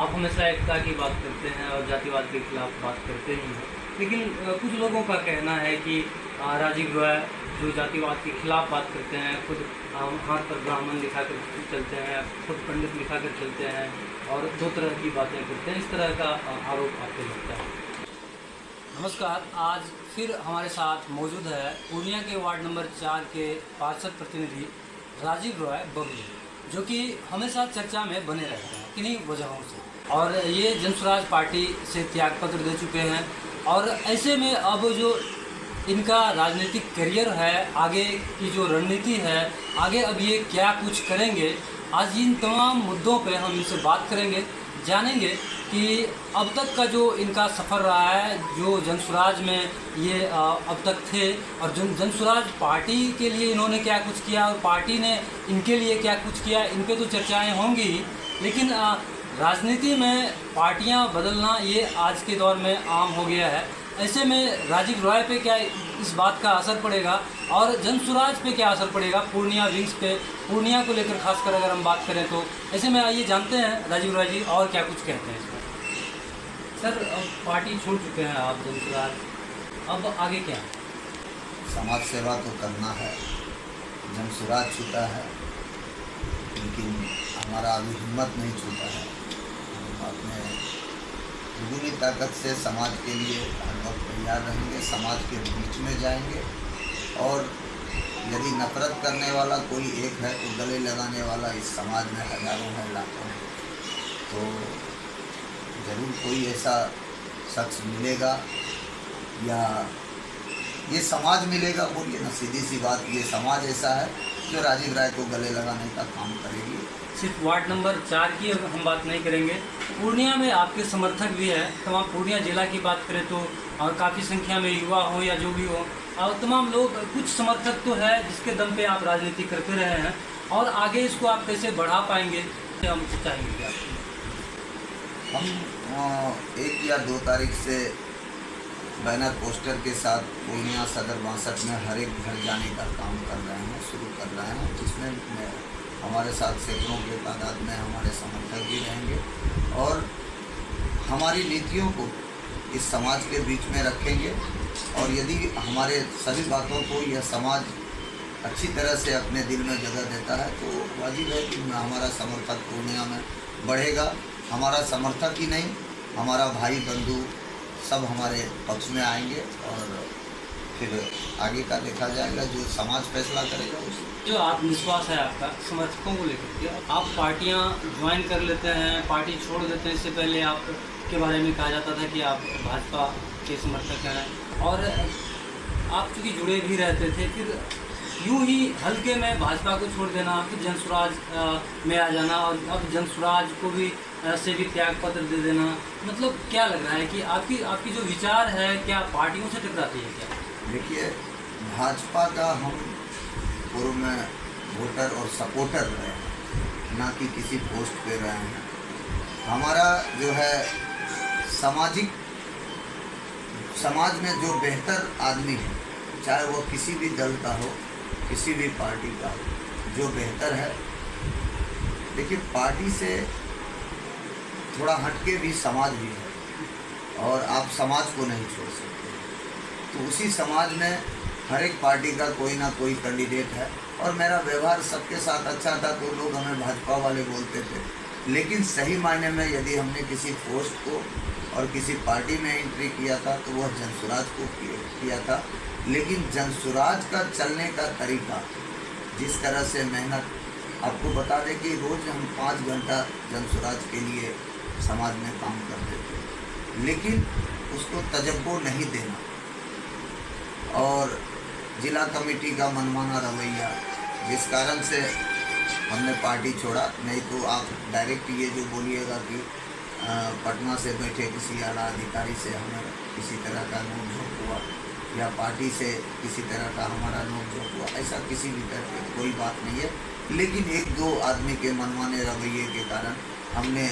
आप हमेशा एकता की बात करते हैं और जातिवाद के खिलाफ बात करते ही हैं, लेकिन कुछ लोगों का कहना है कि राजीव रॉय जो जातिवाद के खिलाफ बात करते हैं, खुद हाथ पर ब्राह्मण लिखा कर चलते हैं, खुद पंडित लिखा कर चलते हैं और दो तरह की बातें करते हैं। इस तरह का आरोप आपको लगता है? नमस्कार, आज फिर हमारे साथ मौजूद है पूर्णिया के वार्ड नंबर 4 के पार्षद प्रतिनिधि राजीव रॉय बबली, जो कि हमेशा चर्चा में बने रहते हैं किन्हीं वजहों से, और ये जनसुराज पार्टी से त्यागपत्र दे चुके हैं। और ऐसे में अब जो इनका राजनीतिक करियर है, आगे की जो रणनीति है, आगे अब ये क्या कुछ करेंगे, आज इन तमाम मुद्दों पे हम इनसे बात करेंगे, जानेंगे कि अब तक का जो इनका सफ़र रहा है, जो जनसुराज में ये अब तक थे, और जनसुराज पार्टी के लिए इन्होंने क्या कुछ किया और पार्टी ने इनके लिए क्या कुछ किया, इन पे तो चर्चाएं होंगी ही, लेकिन राजनीति में पार्टियां बदलना ये आज के दौर में आम हो गया है। ऐसे में राजीव रॉय पे क्या इस बात का असर पड़ेगा और जनसुराज पे क्या असर पड़ेगा, पूर्णिया विंग्स पे, पूर्णिया को लेकर खासकर अगर हम बात करें तो ऐसे में आइए जानते हैं राजीव रॉय जी और क्या कुछ कहते हैं इसमें। सर, अब पार्टी छोड़ चुके हैं आप, जनसुराज, अब आगे क्या? समाज सेवा तो करना है, जनसुराज छूटा है, लेकिन हमारा अभी हिम्मत नहीं छूटा है। हम अपने दुगुनी ताकत से समाज के लिए हर वक्त तैयार रहेंगे, समाज के बीच में जाएंगे, और यदि नफरत करने वाला कोई एक है तो गले लगाने वाला इस समाज में हजारों है, लाखों है। तो ज़रूर कोई ऐसा शख्स मिलेगा या ये समाज मिलेगा, बोलिए ना, सीधी सी बात, ये समाज ऐसा है जो राजीव राय को गले लगाने का काम करेगी। सिर्फ वार्ड नंबर 4 की हम बात नहीं करेंगे, पूर्णिया में आपके समर्थक भी हैं। तमाम पूर्णिया जिला की बात करें तो और काफ़ी संख्या में युवा हो या जो भी हो, और तमाम लोग, कुछ समर्थक तो है जिसके दम पे आप राजनीति करते रहे हैं, और आगे इसको आप कैसे बढ़ा पाएंगे, हम चाहेंगे आप। हम 1 या 2 तारीख से बैनर पोस्टर के साथ पूर्णिया सदर 62 में हर एक घर जाने का काम कर रहे हैं, शुरू कर रहे हैं, जिसमें हमारे साथ सैकड़ों के तादाद में हमारे समर्थक भी रहेंगे, और हमारी नीतियों को इस समाज के बीच में रखेंगे। और यदि हमारे सभी बातों को यह समाज अच्छी तरह से अपने दिल में जगह देता है तो वाजिब है कि हमारा समर्थक पूर्णिया में बढ़ेगा। हमारा समर्थक ही नहीं, हमारा भाई बंधु सब हमारे पक्ष में आएंगे, और फिर आगे का देखा जाएगा, जो समाज फैसला करेगा उसे। जो आत्मविश्वास है आपका समर्थकों को लेकर के, आप पार्टियां ज्वाइन कर लेते हैं, पार्टी छोड़ देते हैं, इससे पहले आपके बारे में कहा जाता था कि आप भाजपा के समर्थक हैं, और आप चूँकि जुड़े भी रहते थे, फिर यूं ही हल्के में भाजपा को छोड़ देना, फिर जनसुराज में आ जाना, और अब जनसुराज को भी से भी त्याग पत्र दे देना, मतलब क्या लग रहा है कि आपकी जो विचार है क्या पार्टियों से टकराती है क्या? देखिए, भाजपा का हम पूर्व में वोटर और सपोर्टर रहे हैं, ना कि किसी पोस्ट पे रहे हैं। हमारा जो है समाज में जो बेहतर आदमी है, चाहे वो किसी भी दल का हो, किसी भी पार्टी का हो, जो बेहतर है, देखिए पार्टी से थोड़ा हटके भी समाज भी है, और आप समाज को नहीं छोड़ सकते। तो उसी समाज में हर एक पार्टी का कोई ना कोई कैंडिडेट है, और मेरा व्यवहार सबके साथ अच्छा था तो लोग हमें भाजपा वाले बोलते थे, लेकिन सही मायने में यदि हमने किसी पोस्ट को और किसी पार्टी में एंट्री किया था तो वह जनसुराज को किया था। लेकिन जनसुराज का चलने का तरीका, जिस तरह से मेहनत, आपको बता दें कि रोज़ हम 5 घंटा जनसुराज के लिए समाज में काम करते थे, लेकिन उसको तजब्बो नहीं देना, और जिला कमेटी का मनमाना रवैया, जिस कारण से हमने पार्टी छोड़ा। नहीं तो आप डायरेक्ट ये जो बोलिएगा कि पटना से बैठे किसी आला अधिकारी से हमें किसी तरह का नोक-झोंक हुआ, या पार्टी से किसी तरह का हमारा नोक-झोंक हुआ, ऐसा किसी भी तरह की कोई बात नहीं है। लेकिन 1-2 आदमी के मनमाने रवैये के कारण हमने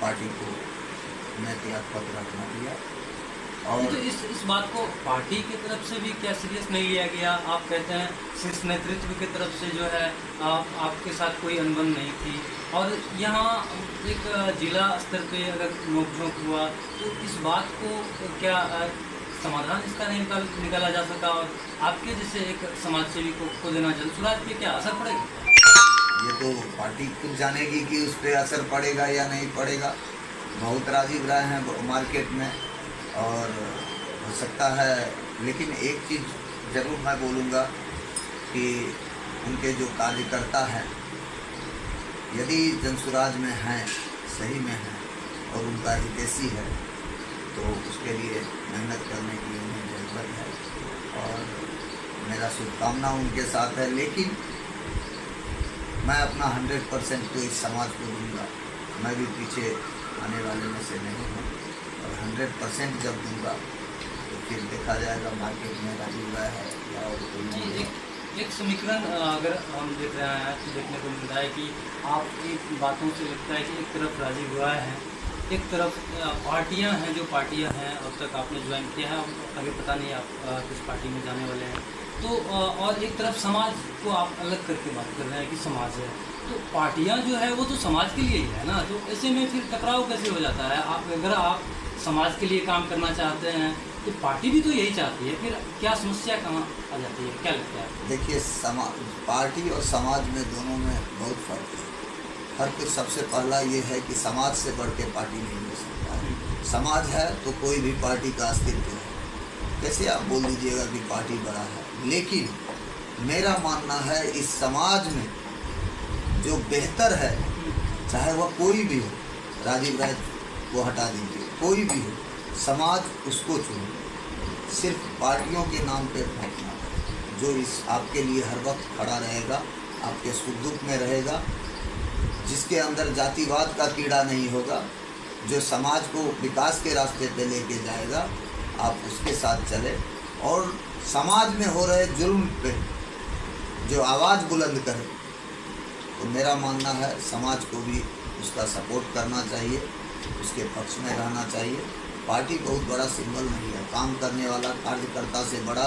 पार्टी को त्याग पत्र रखना दिया। और तो इस बात को पार्टी की तरफ से भी क्या सीरियस नहीं लिया गया? आप कहते हैं शीर्ष नेतृत्व की तरफ से जो है आपके साथ कोई अनबन नहीं थी, और यहाँ एक जिला स्तर पे अगर नोकझोंक हुआ तो इस बात को क्या समाधान इसका नहीं निकाला जा सका? और आपके जैसे एक समाज सेवी को देना जनसुराज पे क्या असर पड़ेगा? ये तो पार्टी खुद जानेगी कि उस पर असर पड़ेगा या नहीं पड़ेगा। बहुत राजीव राय हैं मार्केट में और हो सकता है, लेकिन एक चीज़ ज़रूर मैं बोलूँगा कि उनके जो कार्यकर्ता हैं यदि जनसुराज में हैं, सही में हैं और उनका हितैषी है तो उसके लिए मेहनत करने की उन्हें ज़रूरत है और मेरा शुभकामना उनके साथ है। लेकिन मैं अपना 100% तो इस समाज को दूंगा, मैं भी पीछे आने वाले में से नहीं हूँ और 100% जब दूंगा तो फिर देखा जाएगा मार्केट में राजीव राय है या और कोई नहीं। एक समीकरण अगर हम देख रहे हैं तो देखने को मिल रहा है कि आपकी बातों से लगता है कि एक तरफ राजीव राय है, एक तरफ पार्टियां हैं, जो पार्टियां हैं अब तक आपने ज्वाइन किया है, आगे पता नहीं आप किस पार्टी में जाने वाले हैं, तो और एक तरफ समाज को आप अलग करके बात कर रहे हैं कि समाज है, तो पार्टियां जो है वो तो समाज के लिए ही है ना, तो ऐसे में फिर टकराव कैसे हो जाता है? अगर आप समाज के लिए काम करना चाहते हैं तो पार्टी भी तो यही चाहती है, फिर क्या समस्या कहाँ आ जाती है, क्या लगता है? देखिए, पार्टी और समाज में दोनों में बहुत फर्क है। फर्क सबसे पहला ये है कि समाज से बढ़ के पार्टी नहीं हो सकता है। समाज है तो कोई भी पार्टी का अस्तित्व है। कैसे आप बोल दीजिएगा कि पार्टी बड़ा है, लेकिन मेरा मानना है इस समाज में जो बेहतर है, चाहे वह कोई भी हो, राजीव राय को हटा दीजिए, कोई भी हो, समाज उसको चुने। सिर्फ पार्टियों के नाम पे भटकना, जो इस आपके लिए हर वक्त खड़ा रहेगा, आपके सुख दुख में रहेगा, जिसके अंदर जातिवाद का कीड़ा नहीं होगा, जो समाज को विकास के रास्ते पे लेके जाएगा, आप उसके साथ चले। और समाज में हो रहे जुल्म पे जो आवाज़ बुलंद करे, तो मेरा मानना है समाज को भी उसका सपोर्ट करना चाहिए, उसके पक्ष में रहना चाहिए। पार्टी बहुत बड़ा सिंबल नहीं है, काम करने वाला कार्यकर्ता से बड़ा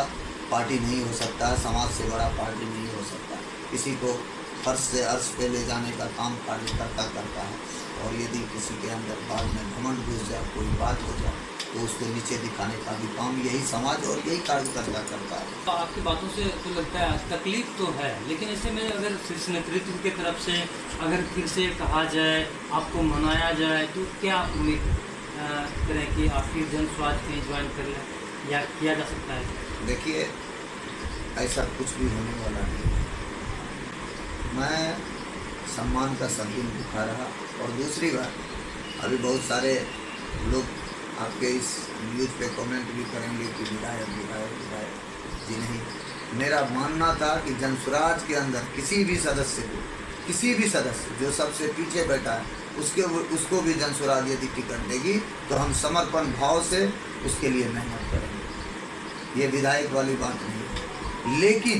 पार्टी नहीं हो सकता है, समाज से बड़ा पार्टी नहीं हो सकता। किसी को फर्श से अर्श पे ले जाने का काम कार्यकर्ता करता है, और यदि किसी के अंदर बाद में घमंड घुस जाए, कोई बात हो जाए, तो उसको नीचे दिखाने का भी काम यही समाज और यही कार्यकर्ता करता है। तो आपकी बातों से तो लगता है तकलीफ तो है, लेकिन ऐसे में अगर शीर्ष नेतृत्व की तरफ से अगर फिर से कहा जाए, आपको मनाया जाए, तो क्या उम्मीद करें कि आप फिर जनस्वास्थ्य में ज्वाइन कर लें या किया जा सकता है? देखिए, ऐसा कुछ भी होने वाला नहीं है। मैं सम्मान का सब दिन भूखा रहा। और दूसरी बात, अभी बहुत सारे लोग आपके इस न्यूज़ पे कमेंट भी करेंगे कि विधायक विधायक विधायक जी नहीं। मेरा मानना था कि जनसुराज के अंदर किसी भी सदस्य को, किसी भी सदस्य जो सबसे पीछे बैठा है, उसको भी जनसुराज यदि टिकट देगी तो हम समर्पण भाव से उसके लिए मेहनत करेंगे। ये विधायक वाली बात नहीं है। लेकिन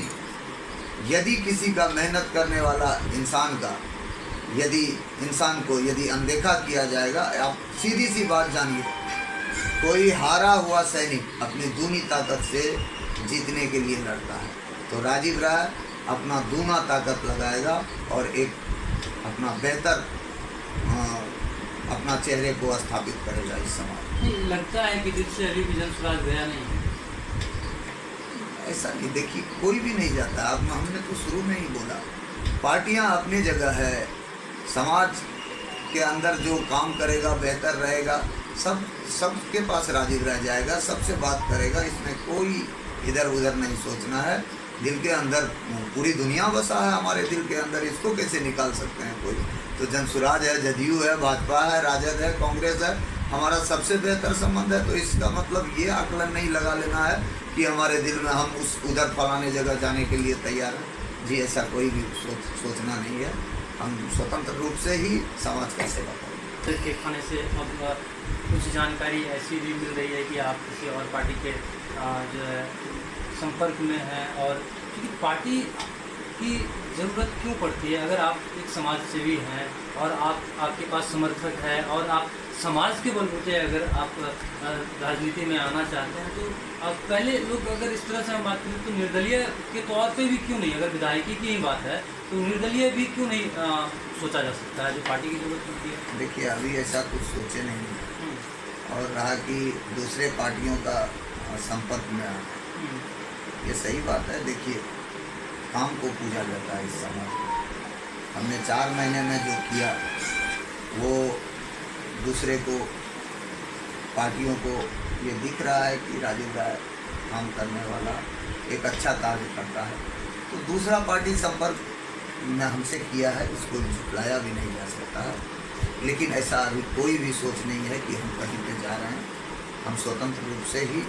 यदि किसी का मेहनत करने वाला इंसान को यदि अनदेखा किया जाएगा, आप सीधी सी बात जानिए, कोई हारा हुआ सैनिक अपनी दूनी ताकत से जीतने के लिए लड़ता है, तो राजीव राय अपना दूना ताकत लगाएगा और एक अपना बेहतर अपना चेहरे को स्थापित करेगा इस समाज। लगता है कि दिल से अभी भी जनसुराज गया नहीं। ऐसा नहीं, देखिए, कोई भी नहीं जाता। अब हमने तो शुरू में ही बोला, पार्टियां अपनी जगह है, समाज के अंदर जो काम करेगा बेहतर रहेगा, सबके पास राजीव राय जाएगा, सबसे बात करेगा। इसमें कोई इधर उधर नहीं सोचना है। दिल के अंदर पूरी दुनिया बसा है, हमारे दिल के अंदर, इसको कैसे निकाल सकते हैं कोई? तो जनसुराज है, जदयू है, भाजपा है, राजद है, कांग्रेस है, हमारा सबसे बेहतर संबंध है। तो इसका मतलब ये आकलन नहीं लगा लेना है कि हमारे दिल में हम उधर फलाने जगह जाने के लिए तैयार हैं। जी, ऐसा कोई भी सोचना नहीं है। हम स्वतंत्र रूप से ही समाज का सेवा करेंगे। के खाने से अब कुछ जानकारी ऐसी भी मिल रही है कि आप किसी और पार्टी के जो है संपर्क में हैं, और क्योंकि पार्टी कि ज़रूरत क्यों पड़ती है? अगर आप एक समाज सेवी हैं और आपके पास समर्थक है और आप समाज के बलबूते अगर आप राजनीति में आना चाहते हैं, तो आप पहले लोग अगर इस तरह से हम बात करें तो निर्दलीय के तौर पे भी क्यों नहीं, अगर विधायकी की ही बात है तो निर्दलीय भी क्यों नहीं सोचा जा सकता है, जो पार्टी की जरूरत होती है? देखिए, अभी ऐसा कुछ सोचे नहीं है और रहा कि दूसरे पार्टियों का संपर्क में आना, ये सही बात है। देखिए, काम को पूजा जाता है इस समाज में। हमने 4 महीने में जो किया वो दूसरे को, पार्टियों को ये दिख रहा है कि राजीव राय काम करने वाला एक अच्छा कार्य करता है, तो दूसरा पार्टी संपर्क में हमसे किया है, इसको झुटलाया भी नहीं जा सकता है। लेकिन ऐसा अभी कोई भी सोच नहीं है कि हम कहीं पे जा रहे हैं। हम स्वतंत्र रूप से ही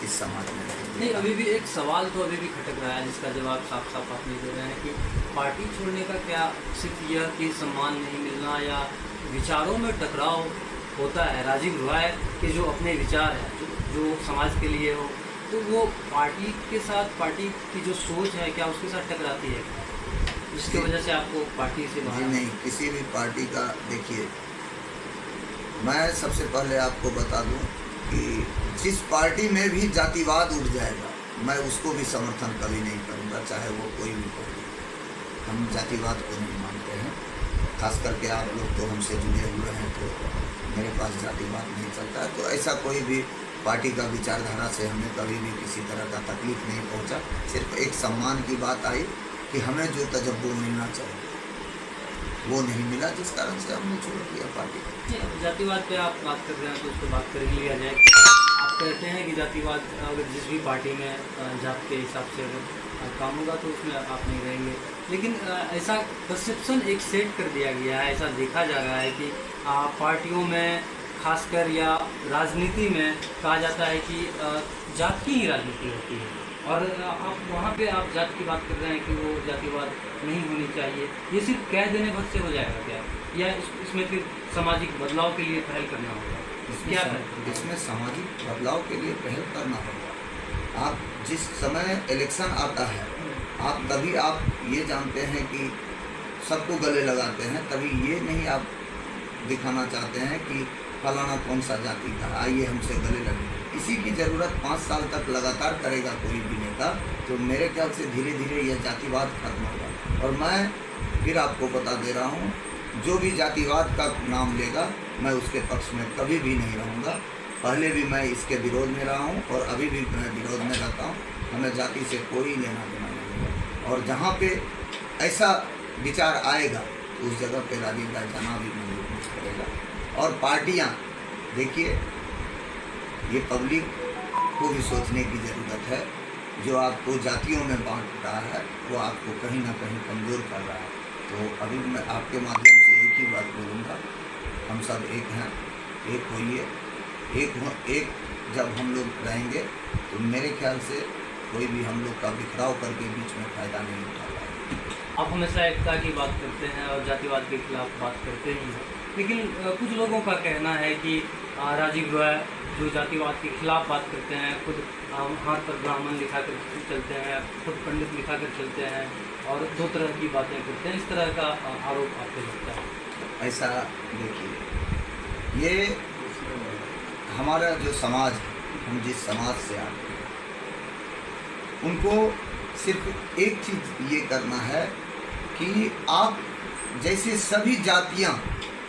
इस समाज में रहेंगे। नहीं, अभी भी एक सवाल तो अभी भी खटक रहा है जिसका जवाब साफ साफ आप नहीं दे रहे हैं कि पार्टी छोड़ने का क्या सिर्फ यह कि सम्मान नहीं मिलना या विचारों में टकराव होता है? राजीव राय के जो अपने विचार हैं जो समाज के लिए हो, तो वो पार्टी के साथ, पार्टी की जो सोच है क्या उसके साथ टकराती है, जिसकी वजह से आपको पार्टी से जी नहीं, किसी भी पार्टी का, देखिए मैं सबसे पहले आपको बता दूं कि जिस पार्टी में भी जातिवाद उठ जाएगा मैं उसको भी समर्थन कभी नहीं करूंगा, चाहे वो कोई भी पार्टी। हम जातिवाद को नहीं मानते हैं, खास करके आप लोग तो हमसे जुड़े हुए हैं, तो मेरे पास जातिवाद नहीं चलता है। तो ऐसा कोई भी पार्टी का विचारधारा से हमें कभी भी किसी तरह का तकलीफ नहीं पहुंचा। सिर्फ एक सम्मान की बात आई कि हमें जो तजब्बो मिलना चाहिए वो नहीं मिला, जिस कारण से हमने छोड़ दिया पार्टी। जातिवाद पे आप बात कर रहे हैं तो उस पर बात कर ही लिया जाए। आप कहते हैं कि जातिवाद अगर जिस भी पार्टी में जात के हिसाब से अगर काम होगा तो उसमें आप नहीं रहेंगे, लेकिन ऐसा परसेप्शन एक सेट कर दिया गया है, ऐसा देखा जा रहा है कि पार्टियों में खासकर या राजनीति में कहा जाता है कि जात की ही राजनीति होती है, और आप वहाँ पे आप जात की बात कर रहे हैं कि वो जातिवाद नहीं होनी चाहिए। ये सिर्फ कह देने भर से हो जाएगा क्या, या इसमें फिर सामाजिक बदलाव के लिए पहल करना होगा? इसमें सामाजिक बदलाव के लिए पहल करना होगा। आप जिस समय इलेक्शन आता है, आप तभी आप ये जानते हैं कि सबको गले लगाते हैं, तभी ये नहीं आप दिखाना चाहते हैं कि फलाना कौन सा जाति का, आइए हमसे गले लगे। इसी की ज़रूरत 5 साल तक लगातार करेगा कोई भी नेता, तो मेरे ख्याल से धीरे धीरे यह जातिवाद खत्म होगा। और मैं फिर आपको बता दे रहा हूँ, जो भी जातिवाद का नाम लेगा मैं उसके पक्ष में कभी भी नहीं रहूँगा। पहले भी मैं इसके विरोध में रहा हूँ और अभी भी मैं विरोध में रहता हूँ। हमें जाति से कोई लेना देना नहीं है, और जहाँ पे ऐसा विचार आएगा उस जगह पे राजीव राय जाना भी मजबूर करेगा। और पार्टियाँ, देखिए, ये पब्लिक को भी सोचने की ज़रूरत है। जो आपको जातियों में बांट रहा है वो आपको कहीं ना कहीं कमज़ोर कर रहा है। तो अभी मैं आपके माध्यम से एक ही बात बोलूँगा, हम सब एक हैं, एक होइए। एक जब हम लोग रहेंगे तो मेरे ख्याल से कोई भी हम लोग का बिखराव करके बीच में फ़ायदा नहीं उठा पाएगा। आप हमेशा एकता की बात करते हैं और जातिवाद के खिलाफ बात करते ही हैं, लेकिन कुछ लोगों का कहना है कि राजीव राय जो जातिवाद के खिलाफ बात करते हैं, खुद हाथ पर ब्राह्मण लिखा कर चलते हैं, खुद पंडित लिखा कर चलते हैं और 2 तरह की बातें करते हैं, इस तरह का आरोप आपको लगता है? ऐसा देखिए, ये हमारा जो समाज है, हम जिस समाज से आते हैं, उनको सिर्फ एक चीज़ ये करना है कि आप जैसे सभी जातियां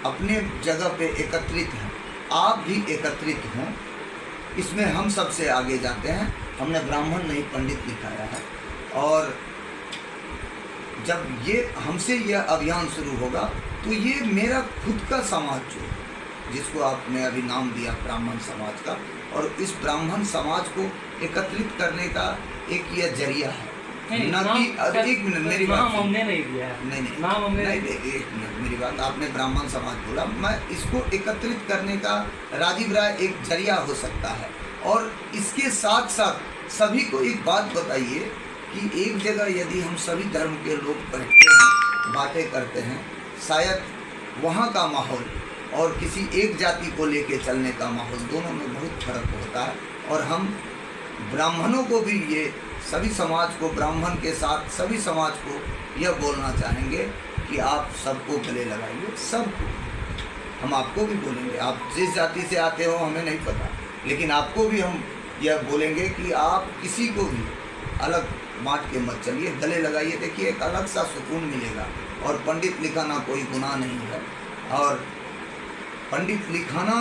अपने जगह पे एकत्रित हैं, आप भी एकत्रित हों। इसमें हम सबसे आगे जाते हैं। हमने ब्राह्मण नहीं पंडित लिखाया है, और जब ये हमसे यह अभियान शुरू होगा तो ये मेरा खुद का समाज जो है, जिसको आपने अभी नाम दिया ब्राह्मण समाज का, और इस ब्राह्मण समाज को एकत्रित करने का एक यह जरिया है। ना कि एक मिनट मेरी बात, हमने नहीं दिया है। नहीं नाम हमने नहीं, एक मिनट मेरी बात, आपने ब्राह्मण समाज बोला, मैं इसको एकत्रित करने का राजीव राय एक जरिया हो सकता है। और इसके साथ साथ सभी को एक बात बताइए कि एक जगह यदि हम सभी धर्म के लोग बैठते हैं, बातें करते हैं, शायद वहाँ का माहौल और किसी एक जाति को लेके चलने का माहौल, दोनों में बहुत फर्क होता है। और हम ब्राह्मणों को भी ये सभी समाज को, ब्राह्मण के साथ सभी समाज को यह बोलना चाहेंगे कि आप सबको गले लगाइए, सबको। हम आपको भी बोलेंगे, आप जिस जाति से आते हो हमें नहीं पता, लेकिन आपको भी हम यह बोलेंगे कि आप किसी को भी अलग बांट के मत चलिए, गले लगाइए। देखिए एक अलग सा सुकून मिलेगा। और पंडित लिखाना कोई गुनाह नहीं है, और पंडित लिखाना